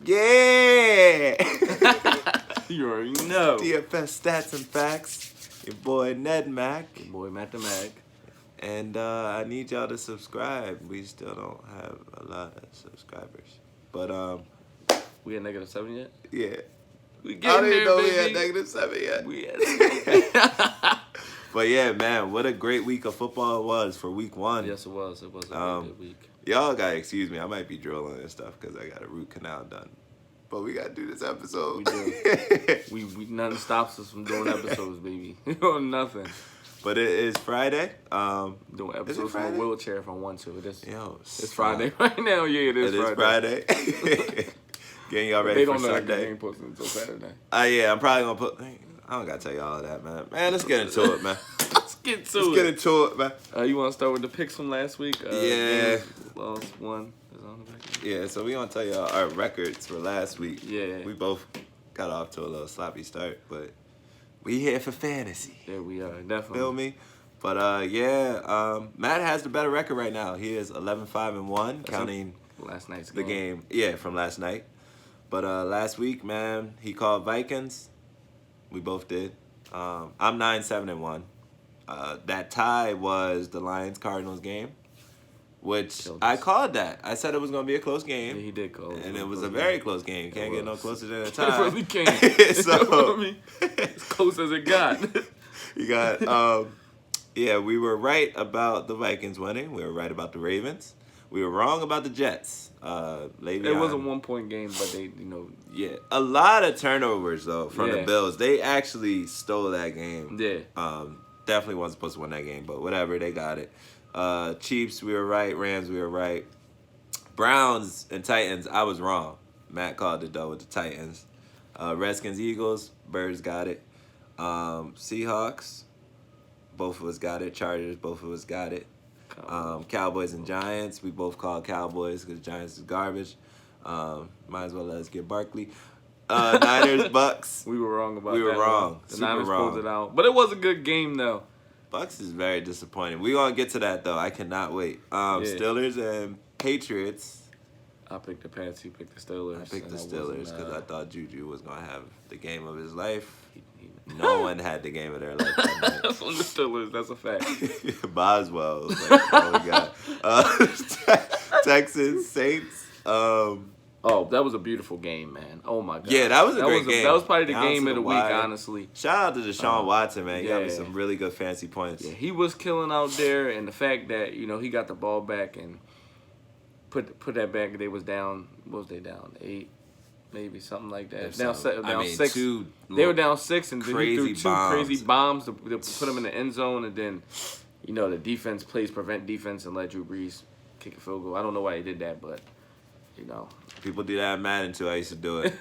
Yeah! You already know. DFS Stats and Facts. Your boy Ned Mac. Your boy Matt the Mag. And I need y'all to subscribe. We still don't have a lot of subscribers. But, We at -7 yet? yeah. We I getting don't even there, know baby. we had -7 yet. We at But yeah, man, what a great week of football it was for week one. Yes, it was. It was a very good week. Y'all gotta excuse me. I might be drooling and stuff because I got a root canal done. But we gotta do this episode. We do. we nothing stops us from doing episodes, baby. Nothing. But it is Friday. Doing episodes from a wheelchair if I want to. It's stop. Friday right now. Yeah, it is Friday. Getting y'all ready for Sunday. They don't know that game ain't posted until Saturday. Yeah, I'm probably gonna put. I don't gotta tell you all of that, man. Man, let's get into it, man. Let's get into it, man. You want to start with the picks from last week? Yeah. Lost one. Is on the back. Yeah, so we gonna tell you our records for last week. Yeah. We both got off to a little sloppy start, but we here for fantasy. There we are, definitely. Feel me? But Matt has the better record right now. He is 11-5-1, counting last night's game. Yeah, from last night. But last week, man, he called Vikings. We both did. I'm 9-7-1. That tie was the Lions-Cardinals game, which I called that. I said it was going to be a close game. Yeah, he did call it. And it was a very close game. You can't get no closer than a tie. It really can't. So, as close as it got. You got, we were right about the Vikings winning. We were right about the Ravens. We were wrong about the Jets. It was a 1-point game, but they, Yeah, a lot of turnovers, though, from the Bills. They actually stole that game. Yeah. Definitely wasn't supposed to win that game, but whatever, they got it. Chiefs, we were right. Rams, we were right. Browns and Titans, I was wrong. Matt called it, though, with the Titans. Redskins, Eagles, Birds got it. Seahawks, both of us got it. Chargers, both of us got it. Cowboys and Giants, we both called Cowboys because Giants is garbage. Might as well let us get Barkley. Niners, Bucks. We were wrong about that. We were wrong. The Niners pulled it out. But it was a good game, though. Bucks is very disappointing. We're going to get to that, though. I cannot wait. Steelers and Patriots. I picked the Pats. You picked the Steelers. I picked the Steelers because I thought Juju was going to have the game of his life. No one had the game of their life that night. That's on the Steelers. That's a fact. Boswell was like, oh, my God. Texans, Saints. Oh, that was a beautiful game, man. Oh, my God. Yeah, that was a great game. That was probably the game of the week, honestly. Shout out to Deshaun Watson, man. He got me some really good fancy points. Yeah, he was killing out there, and the fact that, he got the ball back and put that back. They was down, what was they down? 8, maybe, something like that. Down 6. They were down 6, and then he threw two crazy bombs to put them in the end zone, and then, the defense plays prevent defense and let Drew Brees kick a field goal. I don't know why he did that, but, People do that in Madden, too. I used to do it.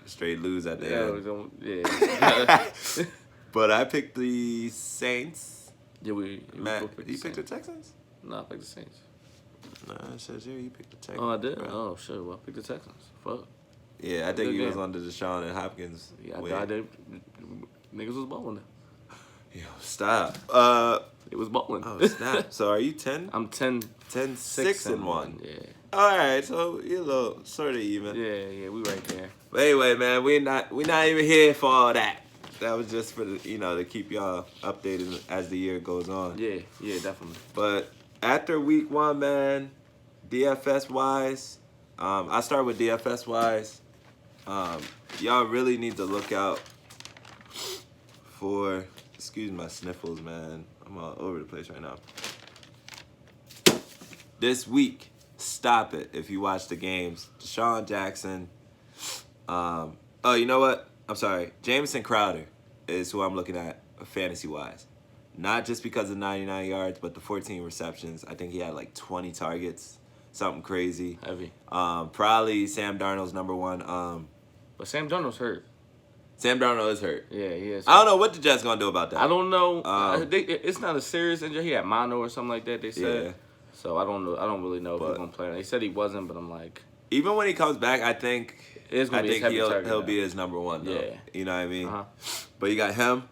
Straight lose at the end. But I picked the Saints. Yeah, Matt, you picked the Texans? No, I picked the Saints. No, it says here you picked the Texans. Oh, I did? Bro. Oh, shit. Well, I picked the Texans. Fuck. Yeah, I think he was under Deshaun and Hopkins. Yeah, I did. Niggas was balling. Yo, stop. It was balling. Oh, snap. So are you 10? I'm 10-6-1. Yeah. All right, so you're a little sort of even. Yeah, we right there. But anyway, man, we're not even here for all that. That was just for the, to keep y'all updated as the year goes on. Yeah, definitely. But after week one, man, DFS wise, I start with DFS wise. Y'all really need to look out for. Excuse my sniffles, man. I'm all over the place right now. This week. Stop it if you watch the games. Deshaun Jackson. You know what? I'm sorry. Jamison Crowder is who I'm looking at fantasy-wise. Not just because of 99 yards, but the 14 receptions. I think he had like 20 targets. Something crazy. Heavy. Probably Sam Darnold's number one. But Sam Darnold's hurt. Sam Darnold is hurt. Yeah, he is hurt. I don't know what the Jets going to do about that. I don't know. It's not a serious injury. He had mono or something like that, they said. Yeah. So I don't know. I don't really know if he's gonna play. They said he wasn't, but I'm like, even when he comes back, I think he'll be his number one. Though. Yeah, you know what I mean. But you got him.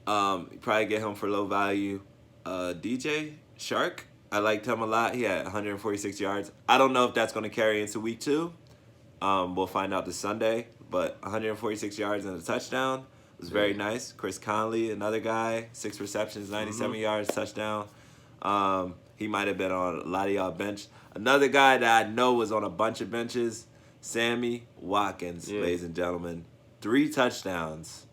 You probably get him for low value. DJ Shark, I liked him a lot. He had 146 yards. I don't know if that's gonna carry into week 2. We'll find out this Sunday. But 146 yards and a touchdown was very nice. Chris Conley, another guy, 6 receptions, 97 yards, touchdown. He might have been on a lot of y'all bench. Another guy that I know was on a bunch of benches, Sammy Watkins, ladies and gentlemen. 3 touchdowns.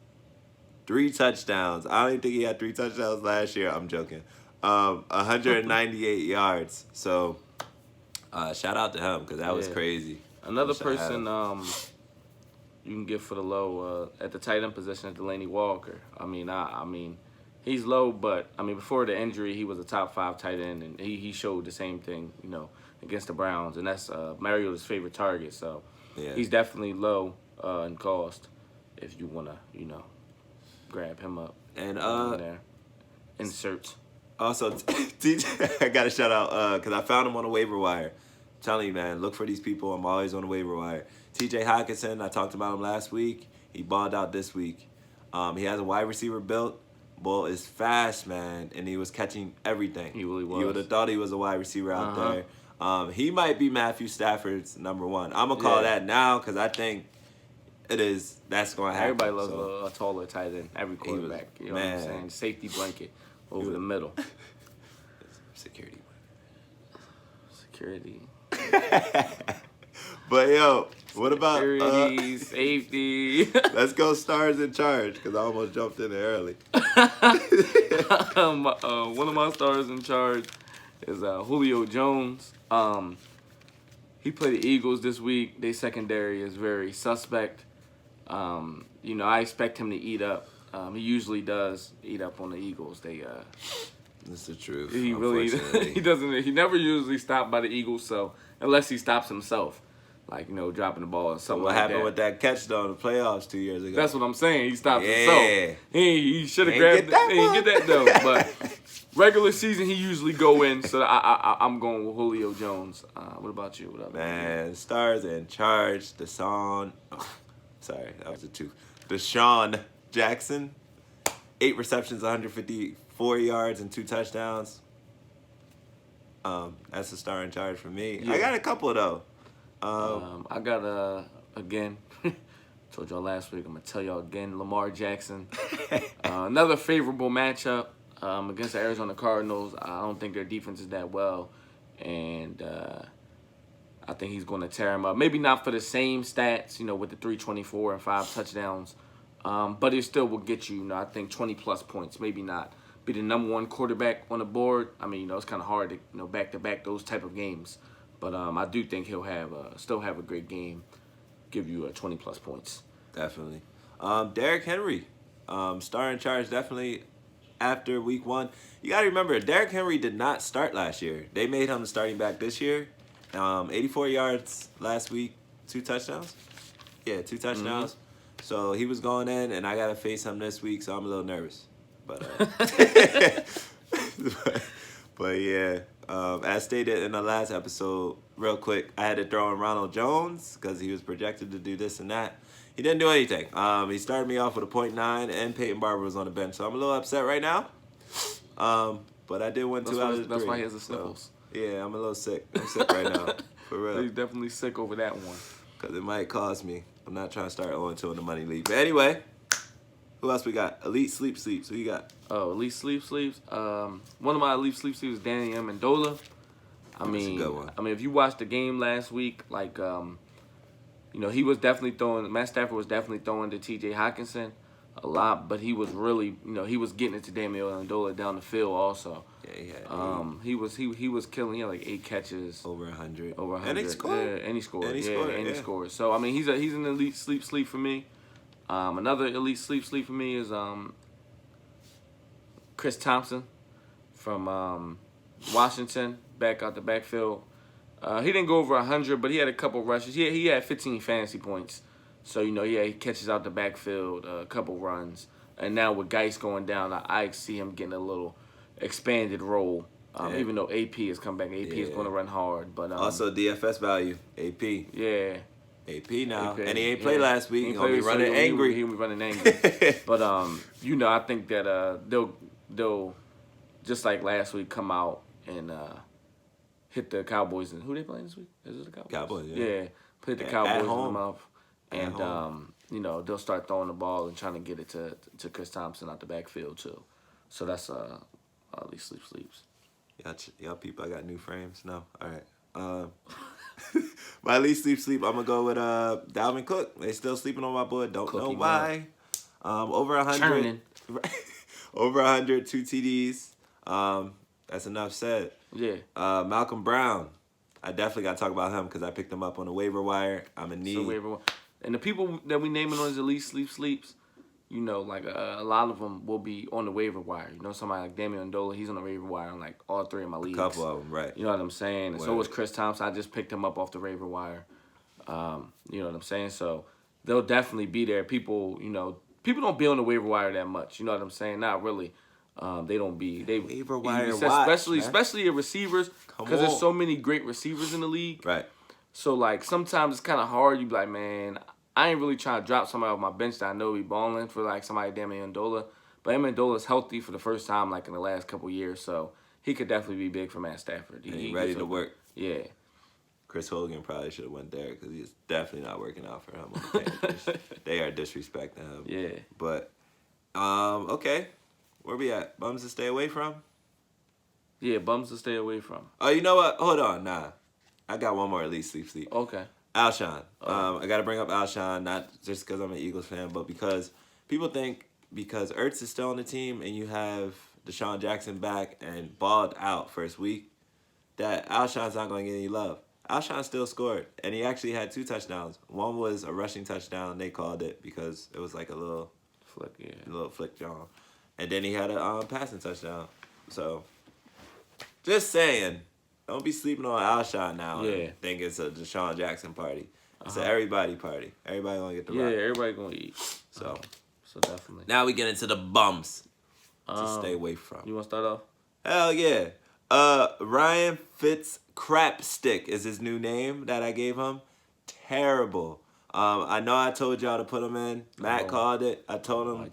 3 touchdowns. I don't even think he had 3 touchdowns last year. I'm joking. 198 yards. So, shout out to him because that was crazy. Another person you can get for the low at the tight end position is Delaney Walker. I mean, he's low, but I mean before the injury, he was a top 5 tight end, and he showed the same thing, against the Browns, and that's Mariota's favorite target. So he's definitely low in cost if you wanna, grab him up and there. Insert. Also, TJ, I gotta shout out because I found him on the waiver wire. I'm telling you, man, look for these people. I'm always on the waiver wire. TJ Hockenson, I talked about him last week. He balled out this week. He has a wide receiver built. Bull is fast, man, and he was catching everything. He really was. You would have thought he was a wide receiver out there. He might be Matthew Stafford's number 1. I'm going to call that now because I think that's going to happen. Everybody loves a taller tight end, every quarterback. You know what I'm saying? Safety blanket over the middle. Security. But, yo, what about... Security, safety. Let's go stars in charge, because I almost jumped in there early. One of my stars in charge is Julio Jones. He played the Eagles this week. Their secondary is very suspect. I expect him to eat up. He usually does eat up on the Eagles. That's the truth. He really he doesn't. He never usually stopped by the Eagles. So unless he stops himself, like dropping the ball or something. What like happened with that catch though in the playoffs 2 years ago? That's what I'm saying. He stopped himself. He should have grabbed it. He didn't get that though. But regular season, he usually go in. So I'm going with Julio Jones. What about you? What up, man? Stars in charge. Deshaun. Sorry, that was a 2. Deshaun Jackson, 8 receptions, 154 yards, and 2 touchdowns. That's a star in charge for me. Yeah. I got a couple though. I got again. Told y'all last week. I'm gonna tell y'all again. Lamar Jackson. Another favorable matchup against the Arizona Cardinals. I don't think their defense is that well, and I think he's going to tear him up. Maybe not for the same stats, with the 324 and 5 touchdowns, but it still will get you, I think 20-plus points. Maybe not be the number 1 quarterback on the board. I mean, it's kind of hard to, back-to-back those type of games. But I do think he'll still have a great game, give you 20-plus points. Definitely. Derrick Henry, star in charge definitely after week 1. You got to remember, Derrick Henry did not start last year. They made him the starting back this year. 84 yards last week, 2 touchdowns. Yeah, 2 touchdowns. Mm-hmm. So he was going in, and I got to face him this week, so I'm a little nervous. But yeah, as stated in the last episode, real quick, I had to throw in Ronald Jones because he was projected to do this and that. He didn't do anything. He started me off with a .9, and Peyton Barber was on the bench, so I'm a little upset right now. But I did win 2 out of the 3. That's why he has the sniffles. So, yeah, I'm a little sick. I'm sick right now, for real. He's definitely sick over that one. Because it might cost me. I'm not trying to start 0-2 in the money league. But anyway, who else we got? Elite Sleeps. Who you got? Oh, Elite Sleeps. One of my Elite Sleeps is Danny Amendola. That's a good one. I mean, if you watched the game last week, he was definitely throwing. Matt Stafford was definitely throwing to T.J. Hockenson a lot, but he was really, he was getting it to Danny Amendola down the field also. Yeah, he was killing. He had like 8 catches, over 100, and he scored. And he scored. So I mean, he's an elite sleep for me. Another elite sleep for me is Chris Thompson from Washington, back out the backfield. He didn't go over 100, but he had a couple rushes. He had 15 fantasy points. So, he catches out the backfield, a couple runs. And now with Geis going down, I see him getting a little expanded role. Even though AP has come back. AP is going to run hard. But also DFS value, AP. Yeah. AP now. AP, and he ain't played last week. He'll be running angry. He'll be running angry. But, I think that they'll, just like last week, come out and hit the Cowboys. And who they playing this week? Is it the Cowboys? Cowboys, yeah. Put the Cowboys in the mouth. And, they'll start throwing the ball and trying to get it to Chris Thompson out the backfield, too. So that's at least sleeps. Y'all people, I got new frames? No? All right. My least sleep, I'm going to go with Dalvin Cook. They still sleeping on my boy. Don't know why. Over 100. Over 100, 2 TDs. That's enough said. Yeah. Malcolm Brown. I definitely got to talk about him because I picked him up on the waiver wire. I'm in need. And the people that we naming on his elite sleeps, a lot of them will be on the waiver wire. Somebody like Damian Amendola, he's on the waiver wire on like all 3 of my leagues. A couple of them, right. You know what I'm saying? And so was Chris Thompson. I just picked him up off the waiver wire. You know what I'm saying? So they'll definitely be there. People don't be on the waiver wire that much. You know what I'm saying? Not really. They don't be. Waiver wire especially your receivers, because there's so many great receivers in the league. Right. So, sometimes it's kind of hard. You be like, man, I ain't really trying to drop somebody off my bench that I know be balling for, somebody Damian Amendola. But Amendola is healthy for the first time, in the last couple years. So, he could definitely be big for Matt Stafford. He's ready to work. Yeah. Chris Hogan probably should have went there because he's definitely not working out for him on the Panthers. They are disrespecting him. Yeah. But, okay. Where we at? Bums to stay away from? Yeah, bums to stay away from. Oh, you know what? Hold on. Nah. I got one more at least sleep. Okay. Alshon. I got to bring up Alshon, not just because I'm an Eagles fan, but because people think because Ertz is still on the team and you have Deshaun Jackson back and balled out first week, that Alshon's not going to get any love. Alshon still scored, and he actually had 2 touchdowns. One was a rushing touchdown. They called it because it was like a little flick, John. And then he had a passing touchdown. So, just saying, don't be sleeping on Alshon now and think it's a Deshaun Jackson party. It's an everybody party. Everybody gonna get the rock. Yeah, everybody gonna eat. So definitely. Now we get into the bums to stay away from. You want to start off? Hell yeah. Ryan Fitzcrapstick is his new name that I gave him. Terrible. I know I told y'all to put him in. Matt called it. I told him.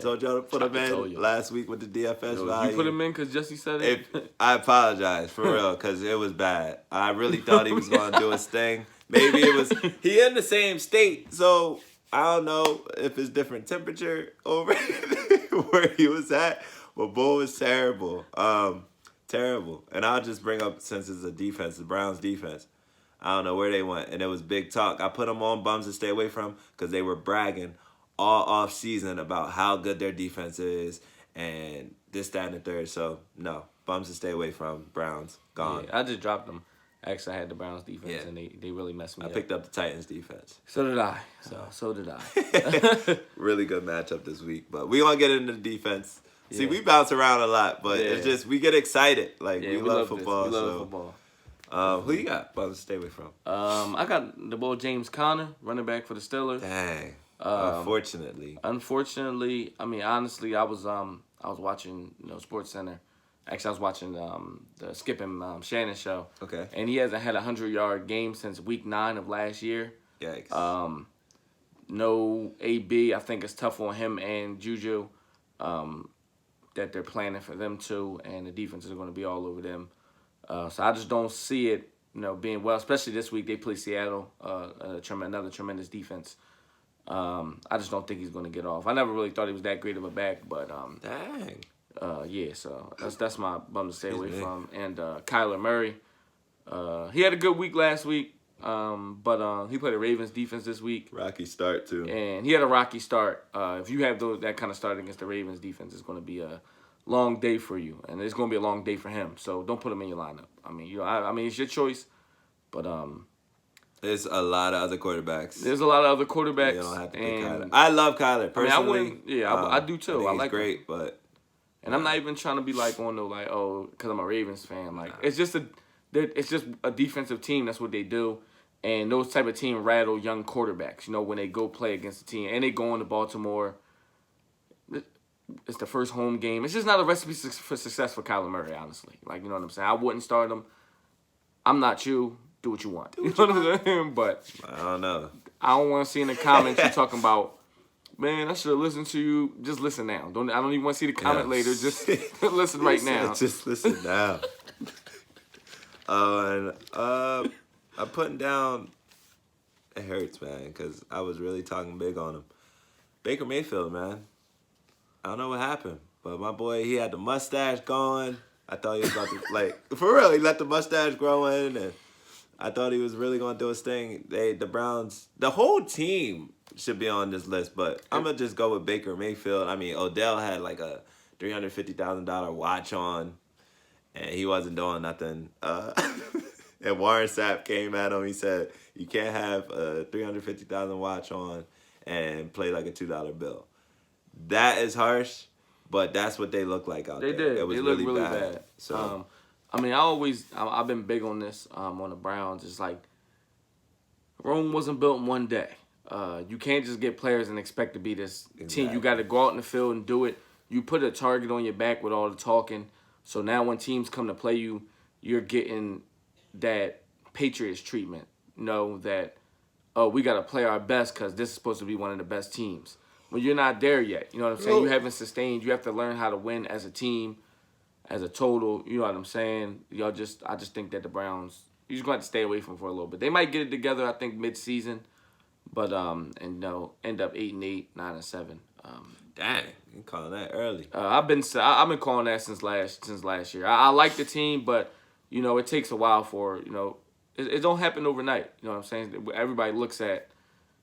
Told y'all to put him in last week with the DFS value. You put him in because Jesse said it? I apologize, for real, because it was bad. I really thought he was going to do his thing. Maybe it was... He in the same state, so I don't know if it's different temperature over where he was at. But Bull was terrible. Terrible. And I'll just bring up, since it's a defense, the Browns defense. I don't know where they went. And it was big talk. I put them on bums to stay away from because they were bragging all off season about how good their defense is and this, that, and the third. So, no. Bums to stay away from. Browns. Gone. Yeah, I just dropped them. Actually, I had the Browns defense, and they really messed me up. I picked up the Titans defense. So did I. So did I. Really good matchup this week. But we going to get into the defense. See, we bounce around a lot, but it's just, we get excited. We love football. We love football. Who you got? Bums to stay away from. I got the boy James Conner, running back for the Steelers. Dang. Unfortunately, I mean, honestly, I was watching Sports Center. Actually, I was watching the Skip and Shannon show. Okay. And he hasn't had a 100-yard game since week 9 of last year. Yikes. No AB. I think it's tough on him and Juju that they're planning for them too, and the defense is going to be all over them. So I just don't see it, being well. Especially this week, they play Seattle, another tremendous defense. I just don't think he's going to get off. I never really thought he was that great of a back, but dang. So that's my bum to stay away from. And Kyler Murray, he had a good week last week, but he played the Ravens defense this week. Rocky start too. And he had a rocky start. If you have that kind of start against the Ravens defense, it's going to be a long day for you, and it's going to be a long day for him. So don't put him in your lineup. I mean, I mean, it's your choice, but there's a lot of other quarterbacks. There's a lot of other quarterbacks. You don't have to pick Kyler. I love Kyler personally. I do too. I like great, but. And I'm not even trying to be because I'm a Ravens fan. It's just a defensive team. That's what they do, and those type of team rattle young quarterbacks. When they go play against the team and they go into Baltimore. It's the first home game. It's just not a recipe for success for Kyler Murray, honestly. You know what I'm saying? I wouldn't start him. I'm not you. Do what you want. You know what I'm saying? But I don't know. I don't want to see in the comments you talking about, man, I should have listened to you. Just listen now. I don't even want to see the comment later. Just listen right now. Just listen now. I'm putting down It hurts, man, because I was really talking big on him. Baker Mayfield, man. I don't know what happened, but my boy, he had the mustache going. I thought he was about to, like, for real, he let the mustache grow in, and I thought he was really going to do his thing. The Browns, the whole team should be on this list, but I'm going to just go with Baker Mayfield. I mean, Odell had like a $350,000 watch on, and he wasn't doing nothing. And Warren Sapp came at him. He said, you can't have a $350,000 watch on and play like a $2 bill. That is harsh, but that's what they look like out there. They did. It was they really, look really bad. bad. So, I mean, I've been big on this on the Browns. It's like Rome wasn't built in one day. You can't just get players and expect to be this team. You got to go out in the field and do it. You put a target on your back with all the talking. So now when teams come to play you, you're getting that Patriots treatment. Know that, oh, we got to play our best because this is supposed to be one of the best teams. When you're not there yet, you know what I'm saying? You haven't sustained. You have to learn how to win as a team, as a total. You know what I'm saying? I just think that the Browns, you're just going to have to stay away from them for a little bit. They might get it together, I think, mid-season, but end up 8-8, 9-7. Dang, you calling that early? I've been calling that since last year. I like the team, but it takes a while for it don't happen overnight. You know what I'm saying? Everybody looks at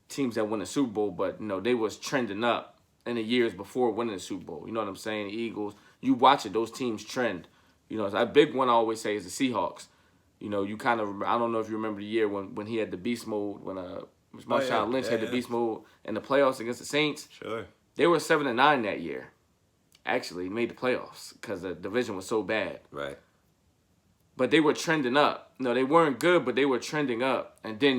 teams that win the Super Bowl, but they was trending up in the years before winning the Super Bowl. You know what I'm saying? The Eagles. You watch it; those teams trend. A big one I always say is the Seahawks. You kind of, I don't know if you remember the year when he had the beast mode, when Marshawn Lynch had the beast mode in the playoffs against the Saints. Sure. They were 7-9 that year. Actually, made the playoffs because the division was so bad. Right. But they were trending up. No, they weren't good, but they were trending up. And then,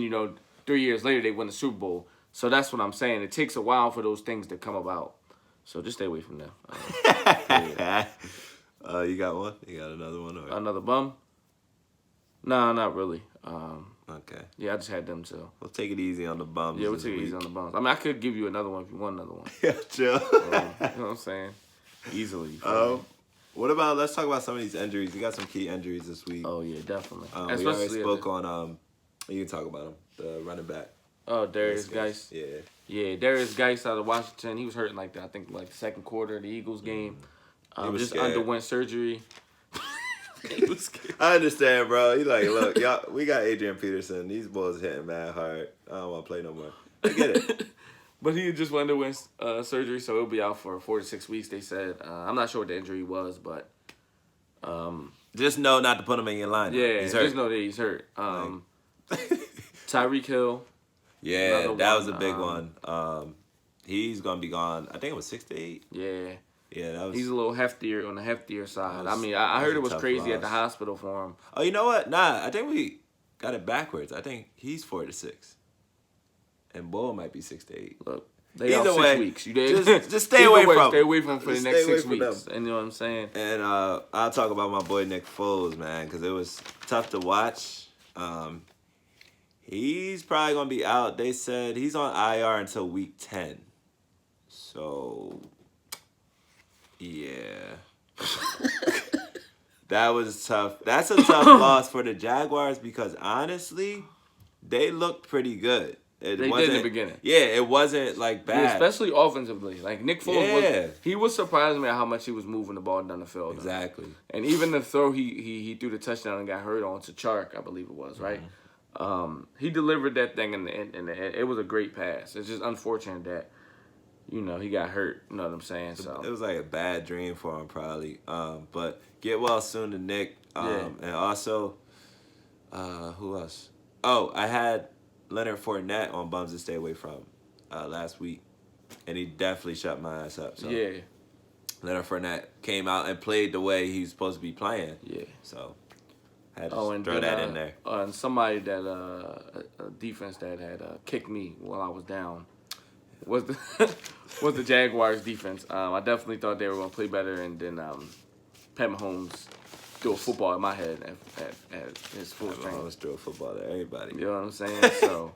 3 years later, they win the Super Bowl. So that's what I'm saying. It takes a while for those things to come about. So just stay away from them. You got one? You got another one? Or? Another bum? No, not really. Okay. Yeah, I just had them too. We'll take it easy on the bums. Yeah, we'll take it easy on the bums. I mean, I could give you another one if you want another one. Yeah, chill. You know what I'm saying? Easily. What about, let's talk about some of these injuries. You got some key injuries this week. Oh, yeah, definitely. We already spoke on, you can talk about him, the running back. Oh, Darius Geis. Yeah. Yeah, Darius Geis out of Washington. He was hurting like that, I think, like the second quarter of the Eagles game. Just scared. Underwent surgery. He was scared. I understand, bro. He's like, look, y'all, we got Adrian Peterson. These boys hitting mad hard. I don't want to play no more. I get it. But he just underwent surgery, so he'll be out for 4 to 6 weeks, they said. I'm not sure what the injury was, but... just know not to put him in your line. Yeah, just know that he's hurt. Tyreek Hill. Yeah, that was a big one. He's going to be gone, I think it was 6 to 8. Yeah. Yeah, that was... He's a little heftier, on the heftier side. I mean, I heard it was crazy at the hospital for him. Oh, you know what? Nah, I think we got it backwards. I think he's 4 to 6. And Bull might be 6 to 8. Look, they either way, 6 weeks. Just stay away from him. Stay away from him for the next 6 weeks. And you know what I'm saying? And I'll talk about my boy Nick Foles, man, because it was tough to watch. He's probably going to be out. They said he's on IR until week 10. So, yeah. That was tough. That's a tough loss for the Jaguars because, honestly, they looked pretty good. They did in the beginning. Yeah, it wasn't like bad. Yeah, especially offensively. Like Nick Foles was surprising me at how much he was moving the ball down the field. Exactly. And even the throw he threw the touchdown and got hurt on to Chark, I believe it was, right? Mm-hmm. He delivered that thing and it was a great pass. It's just unfortunate that he got hurt. You know what I'm saying? So it was like a bad dream for him probably. But get well soon to Nick. And also who else? Oh, I had Leonard Fournette on bums to stay away from last week, and he definitely shut my ass up. So yeah, Leonard Fournette came out and played the way he was supposed to be playing. Yeah, so I had to throw that in there. And somebody that a defense that had kicked me while I was down was the Jaguars defense. I definitely thought they were going to play better, and then Pat Mahomes threw a football at my head at his full strength. I always threw a football at everybody. You know what I'm saying? So,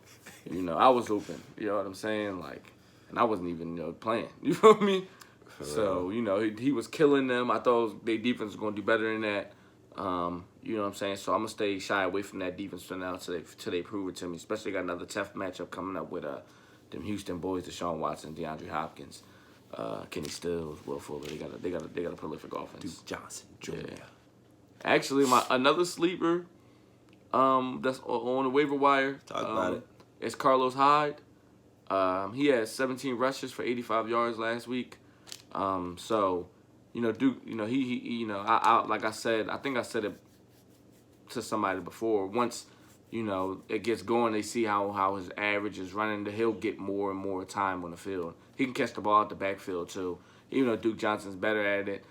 I was open. You know what I'm saying? Like, and I wasn't even playing. You feel me? So he was killing them. I thought their defense was going to do better than that. You know what I'm saying? So I'm going to stay shy away from that defense for now till they prove it to me. Especially got another tough matchup coming up with them Houston boys, Deshaun Watson, DeAndre Hopkins, Kenny Stills, Will Fuller. They got a prolific offense. Duke Johnson, Jr. Yeah. Actually, another sleeper that's on the waiver wire. Talk about it. It's Carlos Hyde. He had 17 rushes for 85 yards last week. So, Duke, he I like I said, I think I said it to somebody before. Once, it gets going, they see how his average is running, he'll get more and more time on the field. He can catch the ball out the backfield too. Even though Duke Johnson's better at it,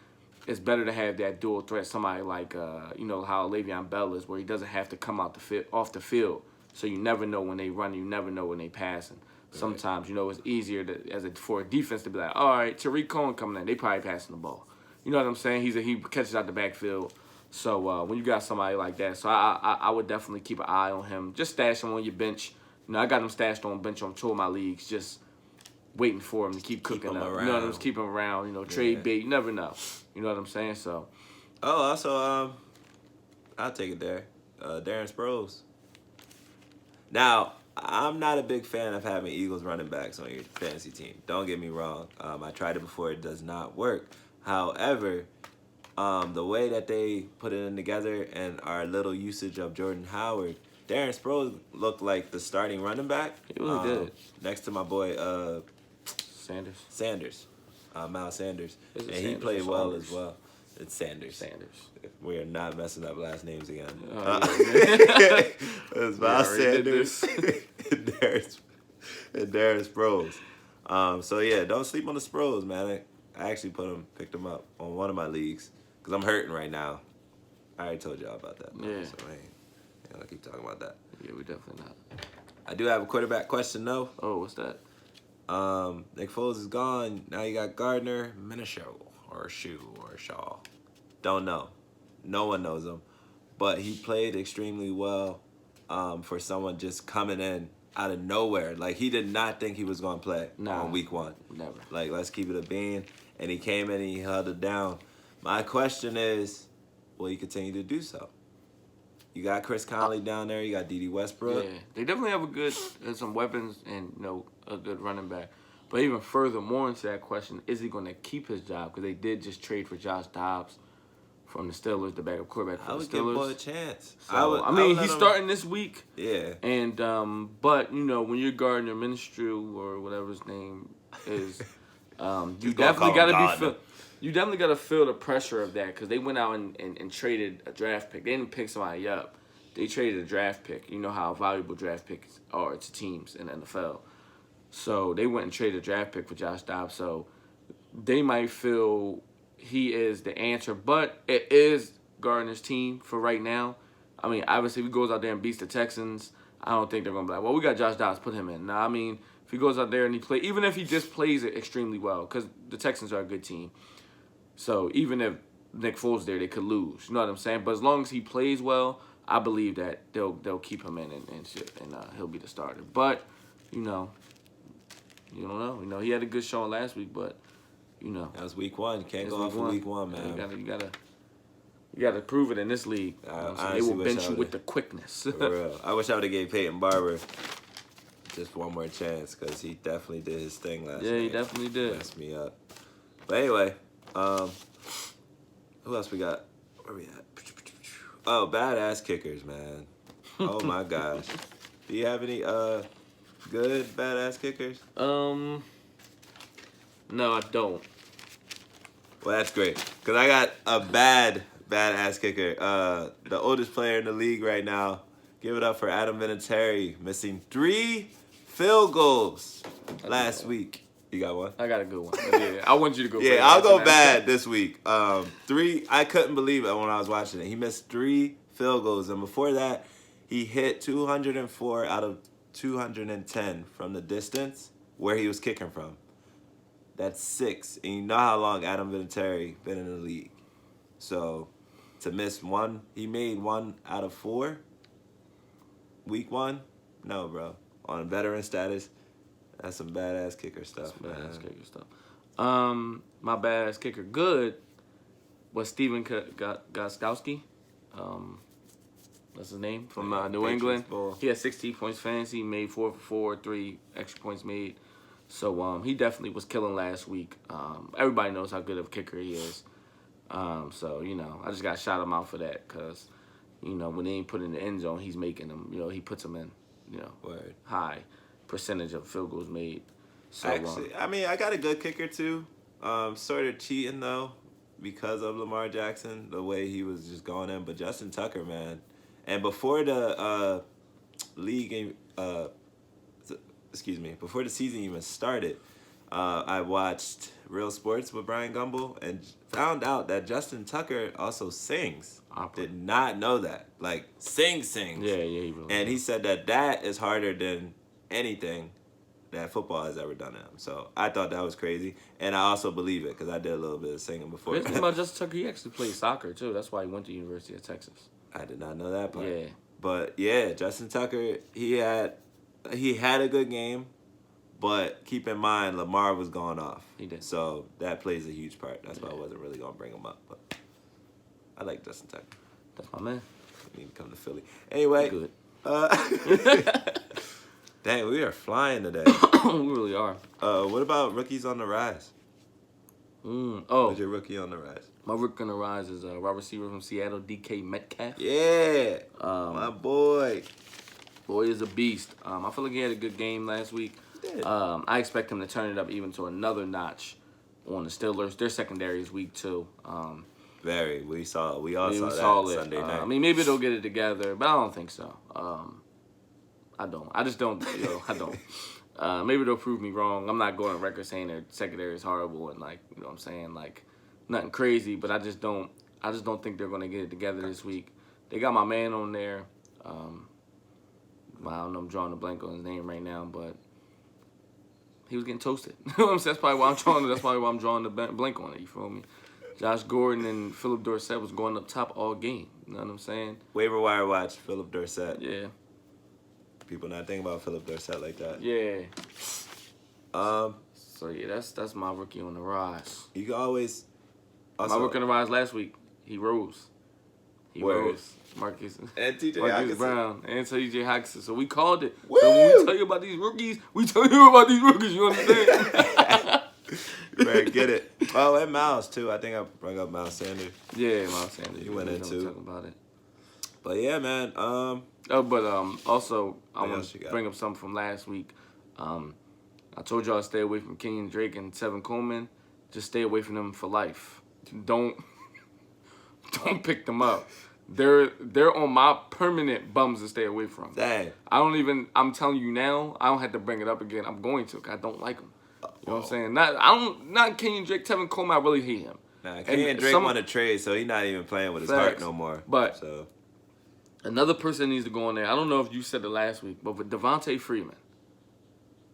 it's better to have that dual threat, somebody like how Le'Veon Bell is, where he doesn't have to come off the field. So you never know when they run, you never know when they passing. Sometimes, it's easier for a defense to be like, all right, Tariq Cohen coming in, they probably passing the ball. You know what I'm saying? He catches out the backfield. So when you got somebody like that, so I would definitely keep an eye on him. Just stash him on your bench. I got him stashed on bench on 2 of my leagues, just waiting for him to keep cooking up. Around. You know what I'm saying? Keep him around. Trade bait. You never know. You know what I'm saying? So. Oh, also, I'll take it there. Darren Sproles. Now, I'm not a big fan of having Eagles running backs on your fantasy team. Don't get me wrong. I tried it before. It does not work. However, the way that they put it in together and our little usage of Jordan Howard, Darren Sproles looked like the starting running back. He really did. Next to my boy Sanders. Miles Sanders. And he played well as well. It's Sanders. We are not messing up last names again. It's Miles Sanders and Darren Sproles. So yeah, don't sleep on the Sproles, man. I actually picked him up on one of my leagues because I'm hurting right now. I already told y'all about that. Yeah. So I'll keep talking about that. Yeah, we definitely not. I do have a quarterback question though. Oh, what's that? Nick Foles is gone. Now you got Gardner Minshew or Shaw. Don't know. No one knows him. But he played extremely well for someone just coming in out of nowhere. Like, he did not think he was going to play on week 1. Never. Like, let's keep it a bean. And he came in and he held it down. My question is, will he continue to do so? You got Chris Conley down there. You got D.D. Westbrook. Yeah, they definitely have some weapons and a good running back. But even furthermore into that question, is he going to keep his job? Because they did just trade for Josh Dobbs from the Steelers, the backup quarterback for the Steelers. I would give boy a chance. So, he's starting this week. Yeah. And but when you're Gardner Minshew or whatever his name is, you definitely got to be. You definitely got to feel the pressure of that because they went out and traded a draft pick. They didn't pick somebody up. They traded a draft pick. You know how valuable draft picks are to teams in the NFL. So they went and traded a draft pick for Josh Dobbs. So they might feel he is the answer. But it is Gardner's team for right now. I mean, obviously, if he goes out there and beats the Texans, I don't think they're going to be like, well, we got Josh Dobbs, put him in. Now, I mean, if he goes out there and he plays, even if he just plays it extremely well, because the Texans are a good team. So even if Nick Foles there, they could lose. You know what I'm saying? But as long as he plays well, I believe that they'll keep him in and he'll be the starter. But, you don't know. He had a good showing last week, but, That was week 1. You can't go off of week 1, man. You gotta prove it in this league. They will bench you with the quickness. For real. I wish I would have gave Peyton Barber just one more chance because he definitely did his thing last night. Yeah, he definitely did. Messed me up. But anyway, who else we got? Where we at? Oh, badass kickers, man. Oh my gosh. Do you have any good badass kickers? No, I don't. Well, that's great because I got a badass kicker. The oldest player in the league right now. Give it up for Adam Vinatieri, missing 3 field goals last week. You got one? I got a good one. Yeah, I want you to go. Yeah, I'll go bad this week. 3. I couldn't believe it when I was watching it. He missed 3 field goals, and before that, he hit 204 out of 210 from the distance where he was kicking from. That's 6, and you know how long Adam Vinatieri been in the league. So to miss 1, he made 1 out of 4. Week 1, no, bro. On veteran status. That's some badass kicker stuff, man. Badass kicker stuff. My badass kicker good was Steven Gostkowski. What's his name? From New England. He had 16 points fantasy. He made 4 for 4, 3 extra points made. So he definitely was killing last week. Everybody knows how good of a kicker he is. So, I just got to shout him out for that because, when they ain't put in the end zone, he's making them. He puts them in, Word. high percentage of field goals made. So, actually, I got a good kicker too. Sort of cheating though because of Lamar Jackson, the way he was just going in. But Justin Tucker, man, and before the league, before the season even started, I watched Real Sports with Brian Gumbel and found out that Justin Tucker also sings. Did not know that. Like, sings. Yeah, he really and he said that is harder than anything that football has ever done to him. So I thought that was crazy. And I also believe it because I did a little bit of singing before. The thing about Justin Tucker, he actually played soccer, too. That's why he went to University of Texas. I did not know that part. Yeah. But, yeah, Justin Tucker, he had a good game. But keep in mind, Lamar was going off. He did. So that plays a huge part. That's why I wasn't really going to bring him up. But I like Justin Tucker. That's my man. We need to come to Philly. Anyway. Good. Dang, we are flying today. We really are. What about rookies on the rise? Who's your rookie on the rise? My rookie on the rise is a wide receiver from Seattle, DK Metcalf. Yeah, my boy. Boy is a beast. I feel like he had a good game last week. I expect him to turn it up even to another notch on the Steelers. Their secondary is weak too. We all saw that Sunday night. Maybe they'll get it together, but I don't think so. I don't. I just don't. I don't. Maybe they'll prove me wrong. I'm not going on record saying their secondary is horrible and what I'm saying, nothing crazy. But I just don't think they're going to get it together this week. They got my man on there. I don't know. I'm drawing a blank on his name right now, but he was getting toasted. That's probably why I'm drawing the blank on it. You feel me? Josh Gordon and Philip Dorsett was going up top all game. You know what I'm saying? Waiver wire watch Philip Dorsett. Yeah. People not thinking about Philip Dorsett like that. Yeah. So yeah, that's my rookie on the rise. You can always. Also, my rookie on the rise last week, he rose. Rose. Marcus Brown and T.J. Hockenson. So we called it. Woo! So when we tell you about these rookies, you understand? Right, get it. Oh, and Miles too. I think I brought up Miles Sanders. Yeah, Miles Sanders. He went in too. Talk about it. But yeah, man. Also, I want to bring up something from last week. I told y'all to stay away from Kenyon Drake and Tevin Coleman. Just stay away from them for life. Don't pick them up. They're on my permanent bums to stay away from. Dang. I'm telling you now, I don't have to bring it up again. I'm going to, because I don't like them. You know what I'm saying? Not Kenyon Drake, Tevin Coleman, I really hate him. Nah, Kenyon Drake won a trade, so he's not even playing with his heart no more. But another person needs to go in there. I don't know if you said it last week, but with Devontae Freeman.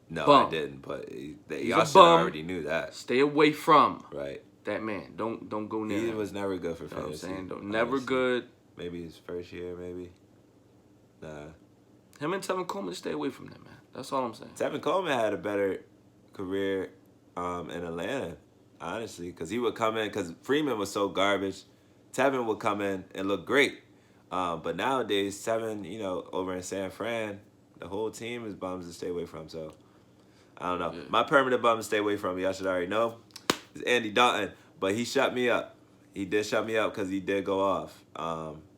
No, bum. I didn't, but y'all should already knew that. Stay away from right that man. Don't go near him. He was never good for fantasy. You know what I'm saying? Never good. Maybe his first year, maybe. Nah. Him and Tevin Coleman, stay away from that, man. That's all I'm saying. Tevin Coleman had a better career in Atlanta, honestly, because he would come in, because Freeman was so garbage. Tevin would come in and look great. But nowadays, Tevin, over in San Fran, the whole team is bums to stay away from. So, I don't know. Yeah. My permanent bum to stay away from, y'all should already know, is Andy Dalton. But he shut me up. He did shut me up because he did go off.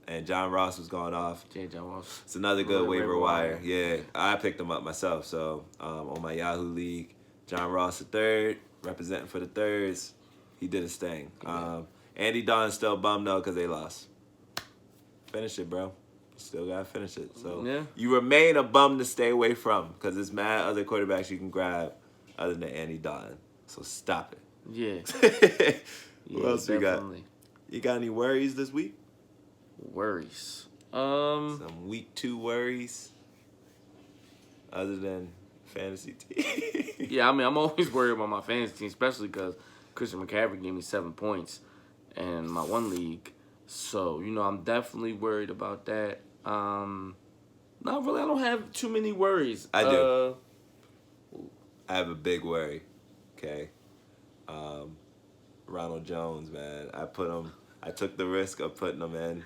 And John Ross was going off. John Ross. It's another good waiver wire. Yeah, I picked him up myself. So, on my Yahoo League, John Ross III, representing for the Thirds. He did his thing. Yeah. Andy Dalton's still bummed though because they lost. Finish it, bro. Still got to finish it. So you remain a bum to stay away from because there's mad other quarterbacks you can grab other than Andy Dalton. So stop it. Yeah. What else we got? You got any worries this week? Worries. Some week 2 worries other than fantasy team. Yeah, I'm always worried about my fantasy team, especially because Christian McCaffrey gave me 7 points in my one league. So, I'm definitely worried about that. Not really. I don't have too many worries. I do. I have a big worry. Okay. Ronald Jones, man. I took the risk of putting him in.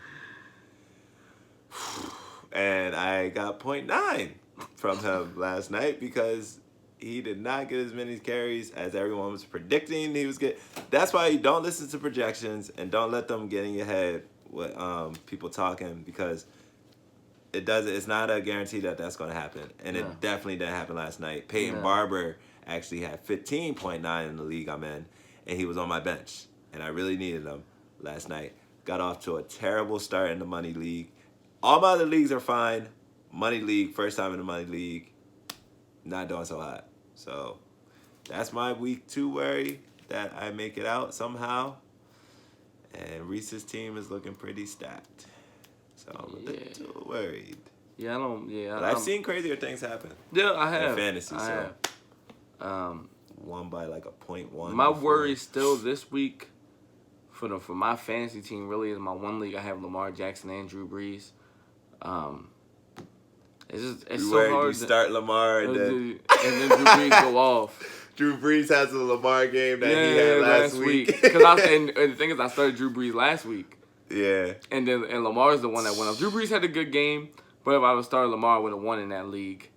And I got 0.9 from him last night because he did not get as many carries as everyone was predicting he was getting. That's why you don't listen to projections and don't let them get in your head with people talking, because it's not a guarantee that that's going to happen. And it definitely didn't happen last night. Peyton Barber actually had 15.9 in the league I'm in, and he was on my bench. And I really needed him last night. Got off to a terrible start in the money league. All my other leagues are fine. Money league, first time in the money league, not doing so hot. So that's my week 2 worry, that I make it out somehow. And Reese's team is looking pretty stacked. So I'm a little worried. Yeah, But I've seen crazier things happen. Yeah, I have. In fantasy, I have. Won by like a 0.1. My worry still this week for my fantasy team really is my one league. I have Lamar Jackson and Drew Brees. It's so hard you start Lamar and then Drew Brees go off. Drew Brees has a Lamar game that he had last week. And the thing is, I started Drew Brees last week. Yeah. And Lamar's the one that went off. Drew Brees had a good game, but if I would start Lamar, I would have won in that league.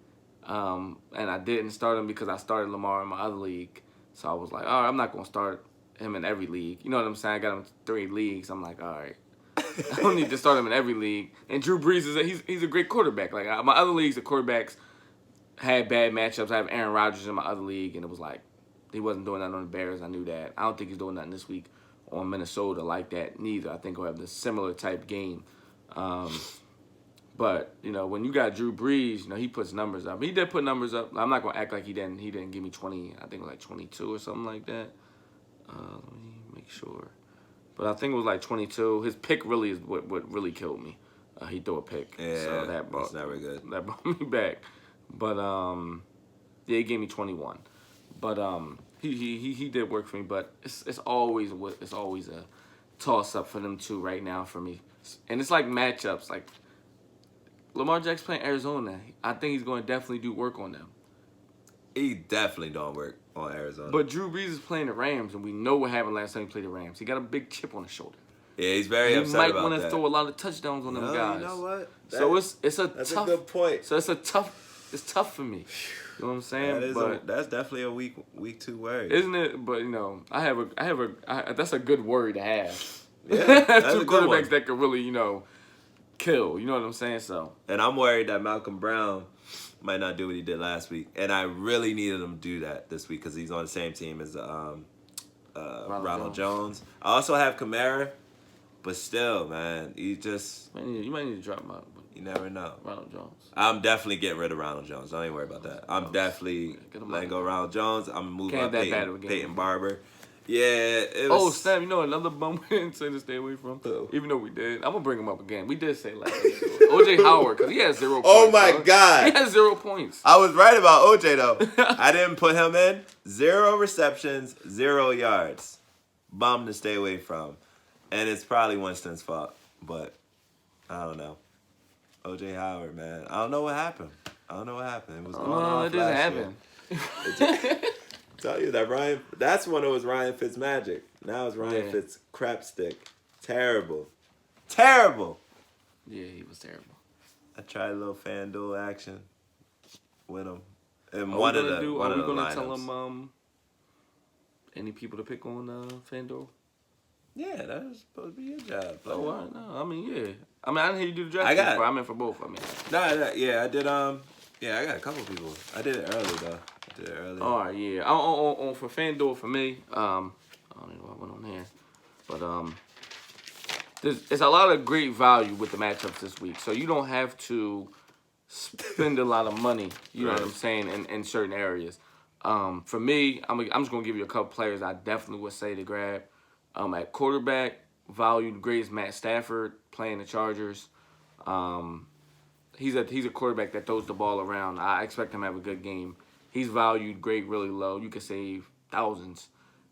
And I didn't start him because I started Lamar in my other league. So I was like, all right, I'm not going to start him in every league. You know what I'm saying? I got him in 3 leagues. I'm like, all right. I don't need to start him in every league. And Drew Brees he's a great quarterback. Like my other leagues, the quarterbacks had bad matchups. I have Aaron Rodgers in my other league, and it was like he wasn't doing nothing on the Bears. I knew that. I don't think he's doing nothing this week on Minnesota like that neither. I think we'll have the similar type game. But when you got Drew Brees, he puts numbers up. He did put numbers up. I'm not gonna act like he didn't. He didn't give me 20. I think it was like 22 or something like that. Let me make sure. But I think it was like 22. His pick really is what really killed me. He threw a pick. Yeah, so that's never good. That brought me back. But he gave me 21. But he did work for me. But it's always a toss up for them two right now for me. And it's like matchups. Like Lamar Jackson playing Arizona. I think he's going to definitely do work on them. He definitely don't work on Arizona. But Drew Brees is playing the Rams, and we know what happened last time he played the Rams. He got a big chip on his shoulder. Yeah, he's very upset about that. He might want to throw a lot of touchdowns on them guys. You know what? That's a good point. So it's tough for me. You know what I'm saying? That's definitely a week 2 worry, isn't it? But that's a good worry to have. Yeah, that's 2 quarterbacks that could really kill. You know what I'm saying? So. And I'm worried that Malcolm Brown might not do what he did last week, and I really needed him to do that this week because he's on the same team as Ronald Jones. I also have Kamara, but still, man, you might need to drop him out. You never know. Ronald Jones. I'm definitely getting rid of Ronald Jones. Don't even worry about that. I'm definitely letting go Ronald Jones. I'm moving up Peyton Barber. Yeah, it was... Oh, Sam, another bum we didn't say to stay away from? Even though we did. I'm going to bring him up again. We did say last week. O.J. Howard, because he has 0 points. Oh, my God. He has 0 points. I was right about O.J., though. I didn't put him in. 0 receptions, 0 yards. Bum to stay away from. And it's probably Winston's fault, but I don't know. O.J. Howard, man. I don't know what happened. It was going on. It didn't happen. Tell you that that's when it was Ryan Fitzmagic. Now it's Ryan Fitz crapstick. Terrible. Yeah, he was terrible. I tried a little FanDuel action with him. And Are we gonna tell him any people to pick on FanDuel? Yeah, that was supposed to be your job. Oh, well, no, I mean, yeah. I didn't hear you do the draft. I meant for both. I did. I got a couple people. I did it early though. All right, yeah. On for FanDuel for me. I don't know what went on here, but there's a lot of great value with the matchups this week. So you don't have to spend a lot of money. You know what I'm saying in certain areas. For me, I'm just gonna give you a couple players I definitely would say to grab. At quarterback, valued greatest Matt Stafford playing the Chargers. He's a quarterback that throws the ball around. I expect him to have a good game. He's valued great, really low. You could save thousands,